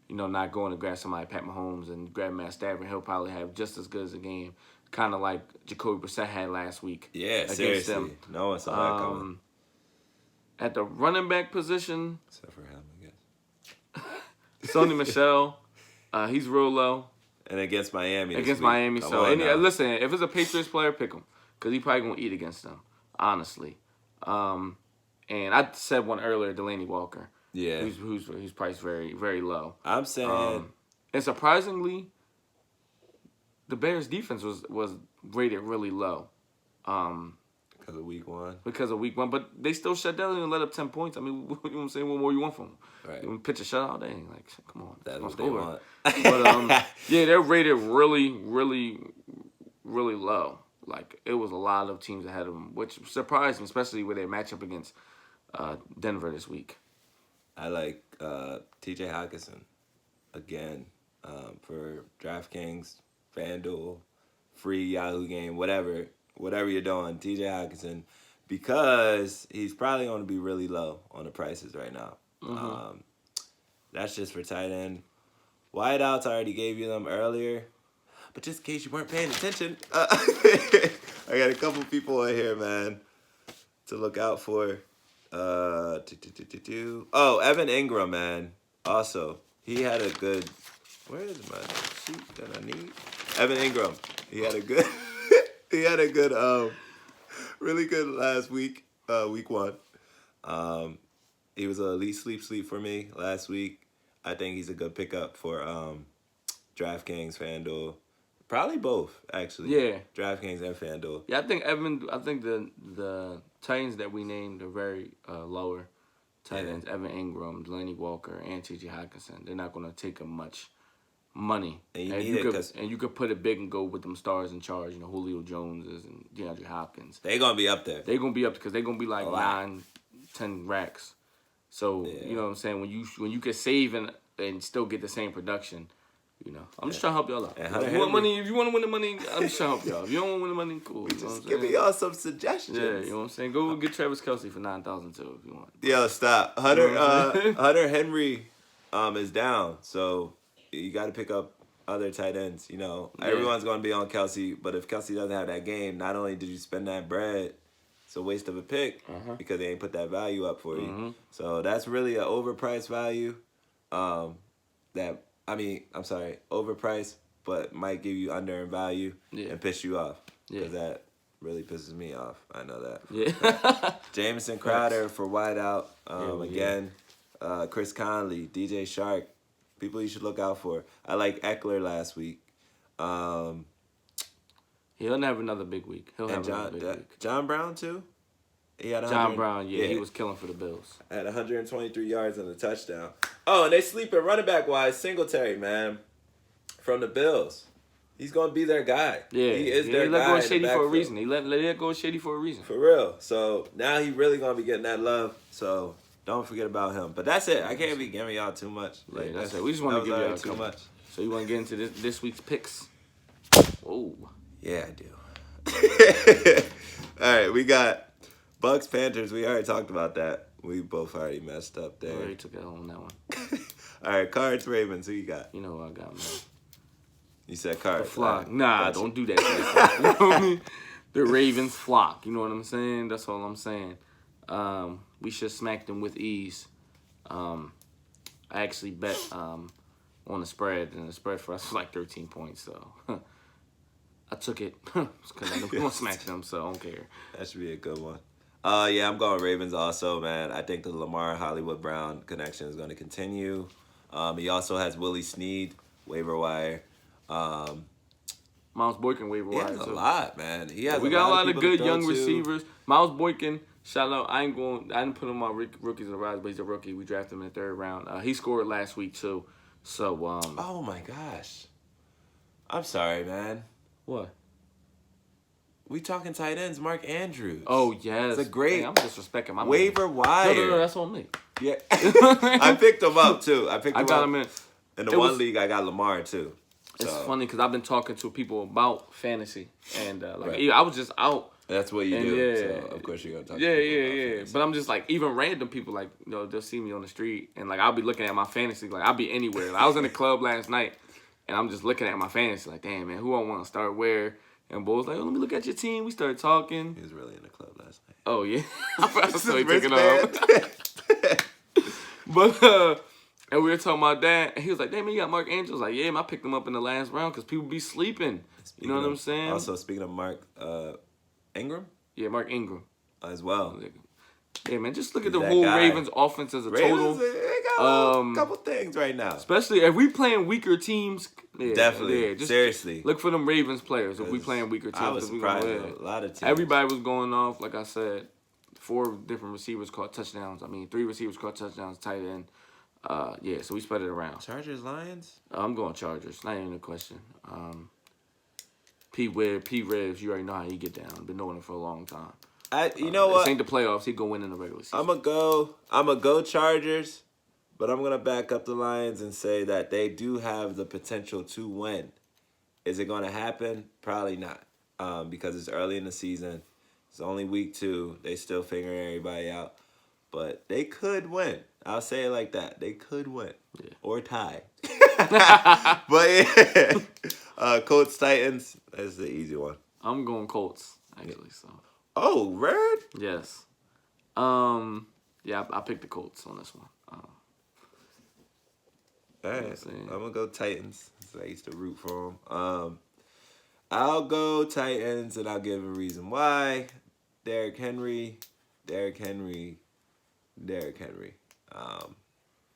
not going to grab somebody, Pat Mahomes, and grab Matt Stafford. He'll probably have just as good as a game, kind of like Jacoby Brissett had last week. Yeah, against seriously. them. No one saw that coming. At the running back position, except for him, I guess. Sony Michel, he's real low. And against Miami. Listen, if it's a Patriots player, pick him. because he probably gonna eat against them. Honestly, and I said one earlier, Delaney Walker. Yeah, who's priced very very low. I'm saying, and surprisingly, the Bears' defense was rated really low. Because of week one. But they still shut down and let up 10 points. I mean, you know what I'm saying? What more you want from them? Right. You pitch a shutout, they ain't like, come on. That's what they want. But yeah, they're rated really, really, really low. Like, it was a lot of teams ahead of them, which surprised me, especially with their matchup against Denver this week. I like T.J. Hawkinson again for DraftKings, FanDuel, free Yahoo game, whatever you're doing, T.J. Hawkinson, because he's probably going to be really low on the prices right now. Mm-hmm. That's just for tight end. Wideouts, I already gave you them earlier. But just in case you weren't paying attention, I got a couple people in here, man, to look out for. Oh, Evan Ingram, man. Also, he had a good... Where is my sheet that I need? Evan Ingram. He had a good... really good last week, week one. He was an elite sleep for me last week. I think he's a good pickup for DraftKings, FanDuel. Probably both, actually. Yeah. DraftKings and FanDuel. Yeah, I think the Titans that we named are very lower tight ends. Evan Ingram, Delaney Walker, and T.J. Hawkinson. They're not going to take him much money. And you could put it big and go with them stars in charge. You know, Julio Joneses and DeAndre Hopkins. They're going to be up there. They're going to be up because they're going to be like 9-10 racks. So, you know what I'm saying? When you can save and still get the same production, you know. I'm just trying to help y'all out. If you want money, if you want to win the money, I'm just trying to help y'all. If you don't want to win the money, cool. You know what I'm give me y'all some suggestions. Yeah, you know what I'm saying? Go get Travis Kelce for $9,000 too if you want. Yo, stop. Hunter Henry is down, so you got to pick up other tight ends. You know, everyone's going to be on Kelce, but if Kelce doesn't have that game, not only did you spend that bread, it's a waste of a pick because they ain't put that value up for you. So that's really an overpriced value. Overpriced, but might give you under in value and piss you off. Because that really pisses me off. I know that. Yeah. Jamison Crowder for wideout. Again, Chris Conley, DJ Shark. People you should look out for. I like Eckler last week. He'll have another big week. John Brown, too? He had John Brown, he was killing for the Bills. Had 123 yards and a touchdown. Oh, and they sleeping running back wise, Singletary, man, from the Bills. He's gonna be their guy. Yeah, he is He their guy. let go of Shady for a reason. He let go of Shady for a reason. For real. So now he really gonna be getting that love. So don't forget about him. But that's it. I can't be giving y'all too much. Like, that's it. We just want to give y'all too much. So you want to get into this week's picks? Oh. Yeah, I do. All right, we got Bucks Panthers. We already talked about that. We both already messed up there. I already took it on that one. All right, Cards Ravens. Who you got? You know what I got, man. You said Cards. The flock. Nah, don't do that. You know what I mean? The Ravens flock. You know what I'm saying? That's all I'm saying. We should smack them with ease. I actually bet on the spread, and the spread for us was like 13 points. So I took it because I'm going to smack them, so I don't care. That should be a good one. Yeah, I'm going Ravens also, man. I think the Lamar Hollywood Brown connection is going to continue. He also has Willie Snead, waiver wire. Miles Boykin, waiver wire. He has a lot, man. We got a lot of good young receivers. Miles Boykin, shout out. I didn't put him on rookies in the rise, but he's a rookie. We drafted him in the 3rd round. He scored last week too. So oh my gosh. I'm sorry, man. What? We talking tight ends, Mark Andrews. Oh, yes. It's a great I'm disrespecting my waiver wire. No, that's on me. Yeah. I picked him up, too. I got him in. In the one league, I got Lamar, too. So. It's funny because I've been talking to people about fantasy. And, I was just out. That's what you do. Yeah. So, of course, you're going to talk to people about. But I'm just, like, even random people, like, you know, they'll see me on the street. And, like, I'll be looking at my fantasy. Like, I'll be anywhere. Like, I was in the club last night. And I'm just looking at my fantasy. Like, damn, man, who I want to start where? And Bo was like, oh, let me look at your team. We started talking. He was really in the club last night. Oh, yeah. I saw he took it off. But, and we were talking about that. And he was like, damn, man, you got Mark Andrews. I was like, yeah, man, I picked him up in the last round because people be sleeping. You know what I'm saying? Also, speaking of Mark, Ingram? Yeah, Mark Ingram. As well. Yeah, man, just look at the whole Ravens offense as a total. They got a couple things right now. Especially if we playing weaker teams. Yeah, definitely. Yeah, just seriously. Look for them Ravens players if we playing weaker teams. I was surprised. A lot of teams. Everybody was going off, like I said. 4 different receivers caught touchdowns. 3 receivers caught touchdowns, tight end. Yeah, so we spread it around. Chargers, Lions? I'm going Chargers. Not even a question. P. Ribs, you already know how he get down. Been knowing him for a long time. You know what? This ain't the playoffs. He go win in the regular season. I'm gonna go Chargers, but I'm gonna back up the Lions and say that they do have the potential to win. Is it gonna happen? Probably not. Because it's early in the season. It's only week 2. They still figuring everybody out. But they could win. I'll say it like that. They could win. Yeah. Or tie. But yeah. Colts, Titans. That's the easy one. I'm going Colts, actually. So. Oh, Red? Yes. Yeah, I picked the Colts on this one. All right. I'm going to go Titans. I used to root for them. I'll go Titans, and I'll give a reason why. Derrick Henry.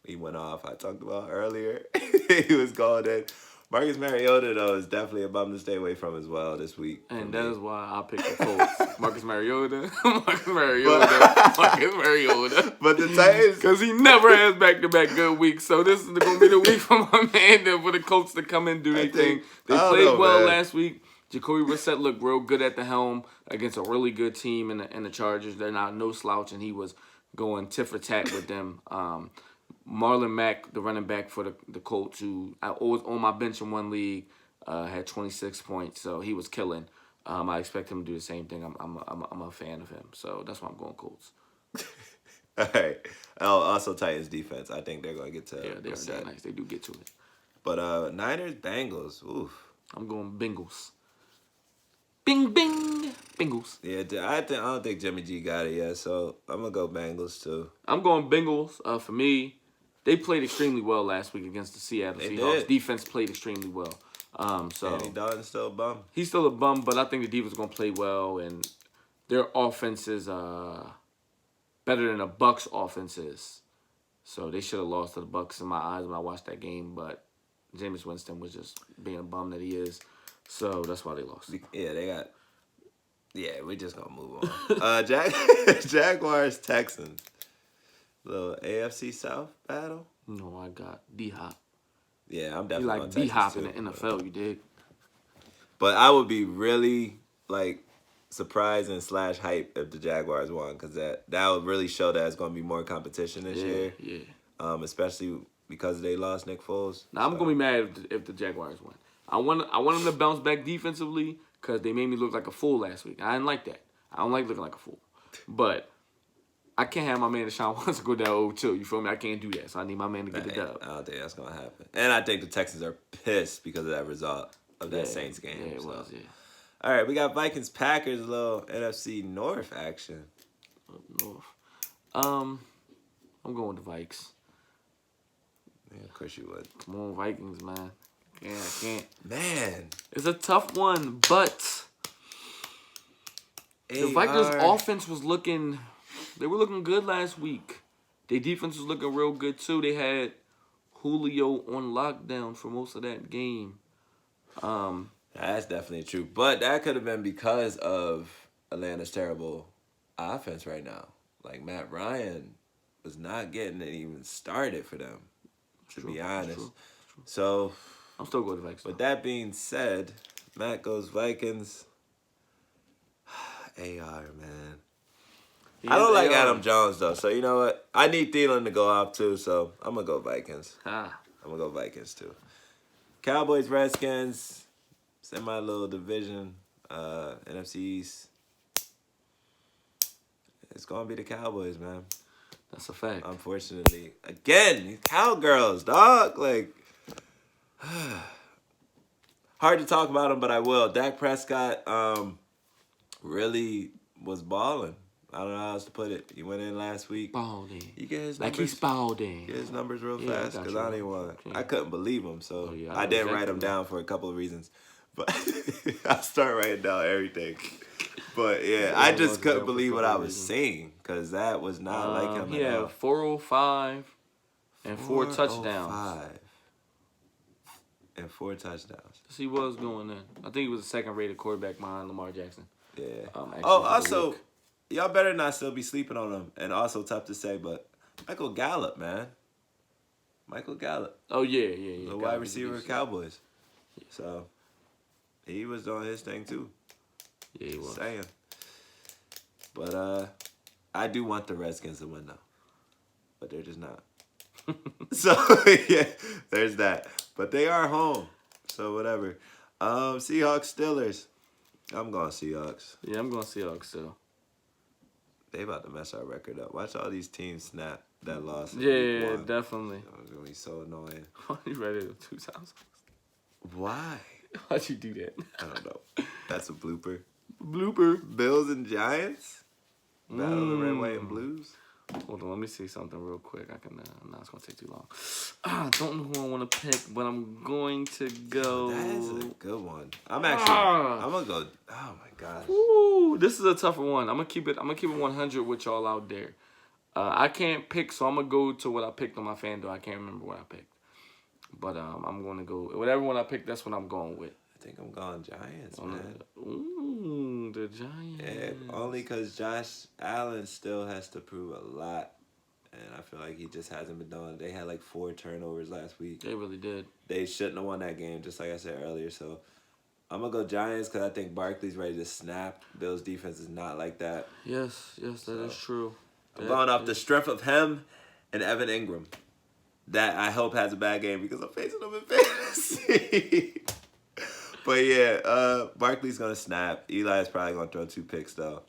He went off. I talked about earlier. He was going in. Marcus Mariota, though, is definitely a bum to stay away from as well this week. And that is why I picked the Colts. Marcus Mariota. Marcus Mariota. But the Titans... Because he never has back-to-back good weeks. So this is going to be the week for my man then for the Colts to come and do their thing. They played well last week. Jacoby Brissett looked real good at the helm against a really good team in the Chargers. They're not no slouch, and he was going tit for tat with them. Marlon Mack, the running back for the Colts, who I always on my bench in one league, had 26 points, so he was killing. I expect him to do the same thing. I'm a fan of him, so that's why I'm going Colts. All right. Oh, also Titans defense. I think they're going to get to. Yeah, they're nice. They do get to it. But Niners, Bengals. Oof. I'm going Bengals. Bing, bing. Bengals. Yeah, I don't think Jimmy G got it yet, so I'm going to go Bengals, too. I'm going Bengals. For me, they played extremely well last week against the Seattle Seahawks. Defense played extremely well. So Andy Dalton's still a bum. He's still a bum, but I think the defense is going to play well, and their offense is better than the Bucs' offense is. So they should have lost to the Bucs in my eyes when I watched that game, but Jameis Winston was just being a bum that he is. So that's why they lost. Yeah, they got... Yeah, we're just going to move on. Jaguars, Texans. Little AFC South battle? No, I got D-Hop. Yeah, I'm definitely you like D-Hop in the NFL, you dig? But I would be really, surprised and / hype if the Jaguars won, because that would really show that it's going to be more competition this year. Yeah. Especially because they lost Nick Foles. Now, I'm going to be mad if the Jaguars win. I want them to bounce back defensively because they made me look like a fool last week. I didn't like that. I don't like looking like a fool. But I can't have my man Deshaun Watson go down 0-2. You feel me? I can't do that. So I need my man to get the dub. I don't think that's going to happen. And I think the Texans are pissed because of that result of that Saints game. Yeah, it was, yeah. All right, we got Vikings-Packers, a little NFC North action. Up north. I'm going with the Vikes. Yeah, of course you would. Come on, Vikings, man. Yeah, I can't. Man. It's a tough one, but the Vikings' offense was looking... They were looking good last week. Their defense was looking real good, too. They had Julio on lockdown for most of that game. That's definitely true. But that could have been because of Atlanta's terrible offense right now. Like, Matt Ryan was not getting it even started for them, to be honest. True. So... I'm still going to Vikings. With that being said, Matt goes Vikings. AR, man. I don't like Adam Jones, though. So, you know what? I need Thielen to go off, too. So, I'm going to go Vikings. I'm going to go Vikings, too. Cowboys, Redskins. It's in my little division. NFC East. It's going to be the Cowboys, man. That's a fact. Unfortunately. Again, cowgirls, dog. Hard to talk about him, but I will. Dak Prescott really was balling. I don't know how else to put it. He went in last week. Balling. You get his numbers? Like he's balling. Get his numbers real fast, because I don't even want to. I couldn't believe him, so I didn't write them down for a couple of reasons. But I'll start writing down everything. But yeah, I just couldn't believe what I was seeing because that was not like him at all. 405 and 4 touchdowns. And 4 touchdowns. He was going in. I think he was the second-rated quarterback behind Lamar Jackson. Yeah. Also, y'all better not still be sleeping on him. And also tough to say, but Michael Gallup, man. Michael Gallup. Oh, yeah. The wide receiver of Cowboys. Yeah. So, he was doing his thing, too. Yeah, he was. Saying. But, I do want the Redskins to win, though. But they're just not. So, yeah, there's that. But they are home. So, whatever. Seahawks, Steelers. I'm going Seahawks. Yeah, I'm going Seahawks, too. They about to mess our record up. Watch all these teams snap that loss. Yeah, definitely. It's going to be so annoying. Why you ready to 2 times? Why? Why'd you do that? I don't know. That's a blooper. Blooper. Bills and Giants? Battle of the Red, White, and Blues? Hold on, let me see something real quick. I can. No, it's gonna take too long. I don't know who I want to pick, but I'm going to go. That is a good one. I'm gonna go. Oh my gosh. Ooh, this is a tougher one. I'm gonna keep it 100 with y'all out there. I can't pick, so I'm gonna go to what I picked on my FanDuel. I can't remember what I picked, but I'm gonna go whatever one I picked. That's what I'm going with. I think I'm going Giants, man. Ooh, the Giants. Yeah, only because Josh Allen still has to prove a lot. And I feel like he just hasn't been doing it. They had like 4 turnovers last week. They really did. They shouldn't have won that game, just like I said earlier. So I'm going to go Giants because I think Barkley's ready to snap. Bills' defense is not like that. Yes, that is true. I'm going off the strength of him and Evan Ingram. That I hope has a bad game because I'm facing him in fantasy. But yeah, Barkley's going to snap. Eli's probably going to throw 2 picks, though.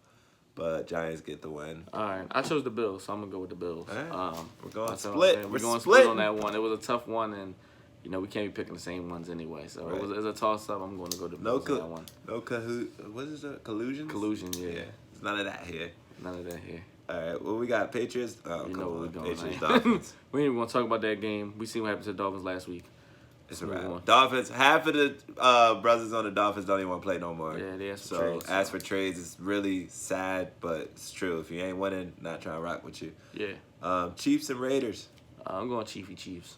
But Giants get the win. All right. I chose the Bills, so I'm going to go with the Bills. All right. We're going split. We're going split on that one. It was a tough one, and, we can't be picking the same ones anyway. So right. it was a toss-up. I'm going to go to the Bills on that one. No what is it? Collusion? Collusion, yeah. There's none of that here. None of that here. All right. Well, we got Patriots. Oh, you know what we're doing, Patriots, Dolphins. We ain't even going to talk about that game. We seen what happened to the Dolphins last week. It's a wrap. Dolphins, half of the brothers on the Dolphins don't even want to play no more. Yeah, they asked for trades. So, as for trades, it's really sad, but it's true. If you ain't winning, not trying to rock with you. Yeah. Chiefs and Raiders. I'm going Chiefs.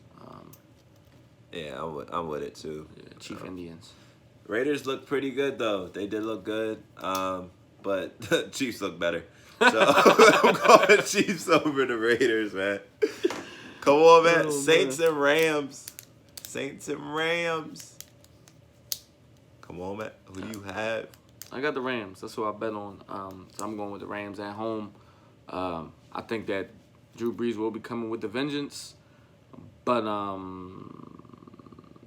Yeah, I'm with it, too. Yeah, Chief Indians. Raiders look pretty good, though. They did look good, but the Chiefs look better. So, I'm going Chiefs over the Raiders, man. Come on, man. Oh, Saints and Rams. Saints and Rams. Come on, man. Who do you have? I got the Rams. That's who I bet on. So I'm going with the Rams at home. I think that Drew Brees will be coming with the vengeance, but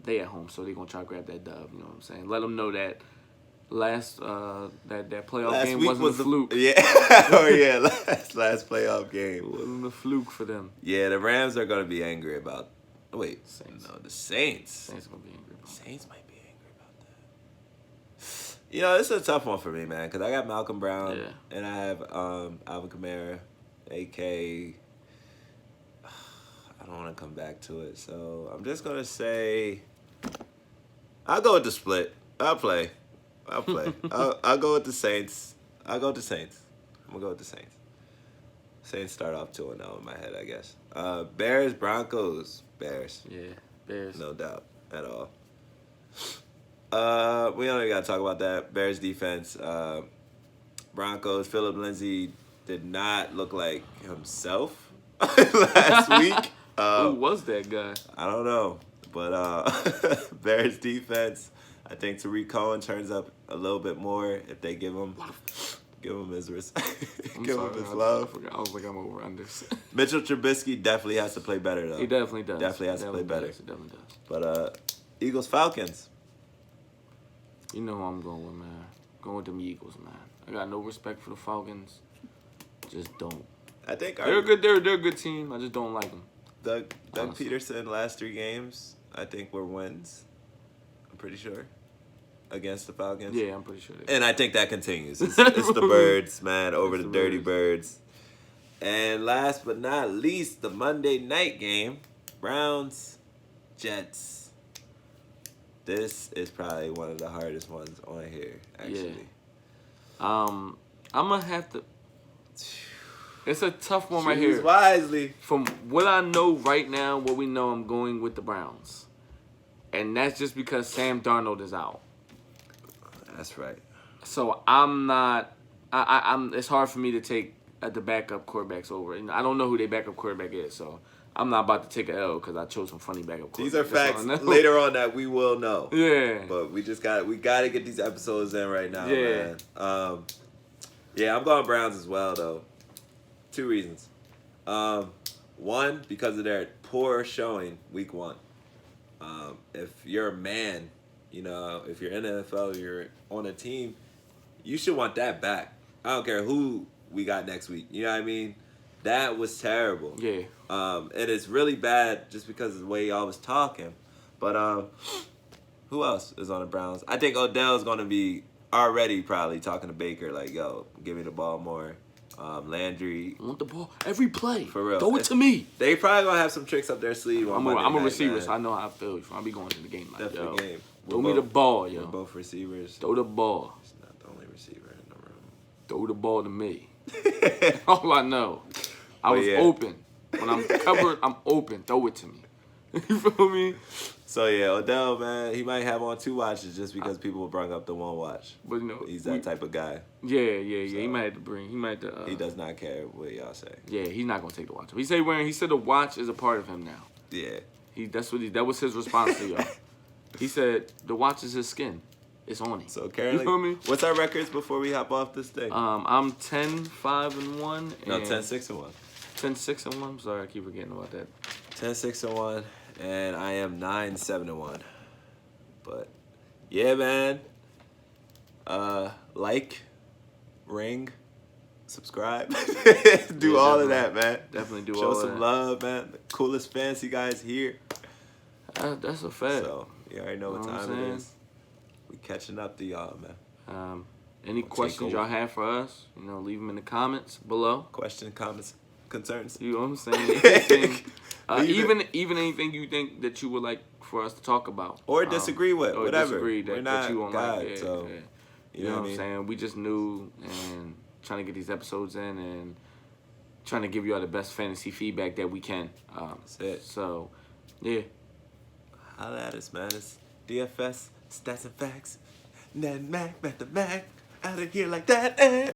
they at home, so they're gonna try to grab that dub. You know what I'm saying? Let them know that last that playoff game wasn't a fluke. Yeah. Oh yeah, last playoff game. It wasn't a fluke for them. Yeah, the Rams are gonna be angry about. Wait, Saints. No, the Saints. Saints gonna be angry about Saints might be angry about that. This is a tough one for me, man, because I got Malcolm Brown, and I have Alvin Kamara, AK. I don't want to come back to it, so I'm just gonna say I'll go with the split. I'll play. I'll go with the Saints. I'm gonna go with the Saints. Saints start off 2-0 in my head, I guess. Bears, Broncos. Bears. Yeah, Bears. No doubt at all. We don't even got to talk about that. Bears defense. Broncos, Phillip Lindsay did not look like himself last week. Who was that guy? I don't know. But Bears defense, I think Tariq Cohen turns up a little bit more if they give him his love. I was like, I'm over unders. Mitchell Trubisky definitely has to play better, though. He definitely does. Definitely has to play better. He definitely does. But Eagles, Falcons. You know who I'm going with, man. Going with them Eagles, man. I got no respect for the Falcons. Just don't. I think they're good. They're a good team. I just don't like them. Doug Peterson last 3 games, I think were wins. I'm pretty sure. Against the Falcons. Yeah, I'm pretty sure. And I think that continues. It's the Birds, man, over the Dirty Birds. And last but not least, the Monday night game, Browns, Jets. This is probably one of the hardest ones on here, actually. I'm gonna have to. It's a tough one right here. Choose wisely. From what I know right now, what we know, I'm going with the Browns, and that's just because Sam Darnold is out. That's right. So I'm not. I'm. It's hard for me to take the backup quarterbacks over. And I don't know who their backup quarterback is, so I'm not about to take an L because I chose some funny backup quarterbacks. These are facts later on that we will know. Yeah. But we got to get these episodes in right now, man. Yeah, I'm going Browns as well, though. 2 reasons. One, because of their poor showing week 1. If you're a man, if you're in the NFL, you're on a team, you should want that back. I don't care who we got next week. You know what I mean? That was terrible. Yeah. And it's really bad just because of the way y'all was talking. But who else is on the Browns? I think Odell's going to be already probably talking to Baker like, yo, give me the ball more. Landry. I want the ball every play. For real. Throw it to me. They probably going to have some tricks up their sleeve. I'm a receiver, so I know how I feel. I'll be going to the game like, definitely game. Throw me the ball, yo. We're both receivers. Throw the ball. He's not the only receiver in the room. Throw the ball to me. All I know. I was open. When I'm covered, I'm open. Throw it to me. You feel me? So yeah, Odell, man, he might have on 2 watches just because people bring up the 1 watch. But he's that type of guy. Yeah. So he might have to he does not care what y'all say. Yeah, he's not gonna take the watch. He said the watch is a part of him now. Yeah. That was his response to y'all. He said the watch is his skin. It's on him. So currently, you feel me? What's our records before we hop off this thing? I'm 10-5-1. No, 10-6-1. 10-6-1. I'm sorry, I keep forgetting about that. 10-6-1. And I am 9-7-1. But yeah, man. Like, ring, subscribe, do all of that, man. Definitely do Show all of that. some love, man. The coolest fancy guys here. That's a fact. So you already know what time it is. We catching up to y'all, man. Any questions y'all have for us? Leave them in the comments below. Questions, comments, concerns. You know what I'm saying? Anything, even anything you think that you would like for us to talk about or disagree with, or whatever. Disagree We're not that you won't God, like. so you know what I'm saying? We just new and trying to get these episodes in and trying to give you all the best fantasy feedback that we can. That's it. So, yeah. Holla at us, man. It's DFS, Stats and Facts. Ned Mac, Mac, out of here like that.